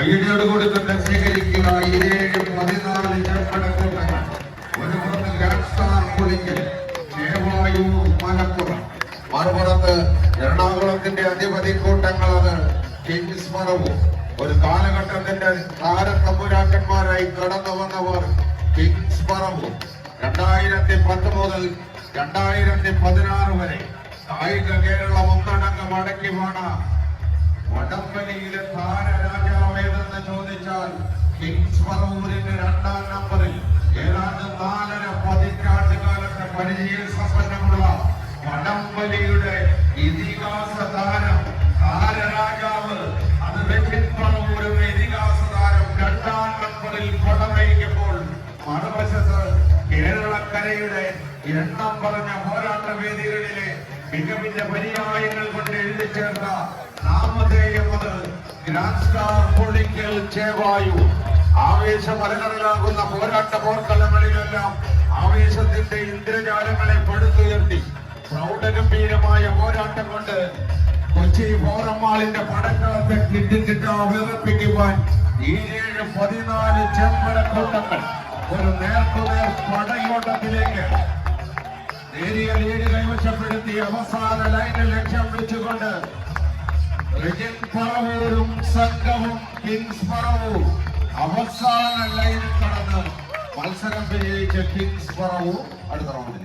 കയ്യടിയോടുകൂടി തന്നെ സ്വീകരിക്കുക. 7-14 ചെറുപ്പടക്കൂട്ടങ്ങൾ. ഒരു പുറത്ത് ഗ്രാൻഡ് സ്റ്റാർ പുളിക്കൽ, ചേവായൂർ മലപ്പുറം, മറുപുറത്ത് എറണാകുളത്തിന്റെ അധിപതി കൂട്ടങ്ങളത് കിങ്സ് പറവൂർ. ഒരു കാലഘട്ടത്തിന്റെ താരത്തമ്പുരാക്കന്മാരായി കടന്നു വന്നവർ കിങ്സ് പറവൂർ. 2010 മുതൽ 2016 വരെ കായിക കേരളം ഒന്നടങ്കം അടക്കി വാണ വടംവലിയിലെ താരരാജാവേതെന്ന് ചോദിച്ചാൽ കിങ്സ് പറവൂരിന്റെ 2ാം നമ്പറിൽ ഏതാണ്ട് 4.5 പതിറ്റാണ്ട് കാലത്തെ പരിചയ സമ്പന്നമുള്ള വടംവലിയുടെ ഇതിഹാസ താരം, താരരാജാവ്, അത് വെച്ചിപ്പറവൂരിന്റെ ഇതിഹാസ താരം 2ാം നമ്പറിൽ പടമയക്കുമ്പോൾ മറുവശത്ത് കേരളക്കരയുടെ എണ്ണം പറഞ്ഞ പോരാട്ട വേദികളിലെ മികവിന്റെ പര്യായങ്ങൾ കൊണ്ട് എഴുതി ചേർത്ത നാമധേയം അത് ഗ്രാൻഡ് സ്റ്റാർ പുളിക്കൽ ചേവായൂർ. ആവേശമലകളിലാകുന്ന പോരാട്ട പോർക്കളങ്ങളിലെല്ലാം ആവേശത്തിന്റെ ഇന്ദ്രജാലങ്ങളെ പടുത്തുയർത്തി പ്രൗഢഗംഭീരമായ പോരാട്ടം കൊണ്ട് കൊച്ചി ഫോറം മാളിന്റെ പടക്കളത്തെ കിട്ടിക്കിട്ടാ വിറപ്പിക്കുവാൻ 14 ചെമ്പടക്കൂട്ടങ്ങൾ ഒരു നേർക്കുനേർ പടയോട്ടത്തിലേക്ക് നേരിയ ലീഡ് കൈവശപ്പെടുത്തി അവസാന ലൈനിൽ ലക്ഷ്യം വെച്ചുകൊണ്ട് പറവൂരും സംഘവും കിങ്സ് പറവൂർ അവസാന ലൈനിൽ കടന്ന് മത്സരം വിജയിച്ച കിങ്സ് പറവൂർ അടുത്ത റൗണ്ടിൽ.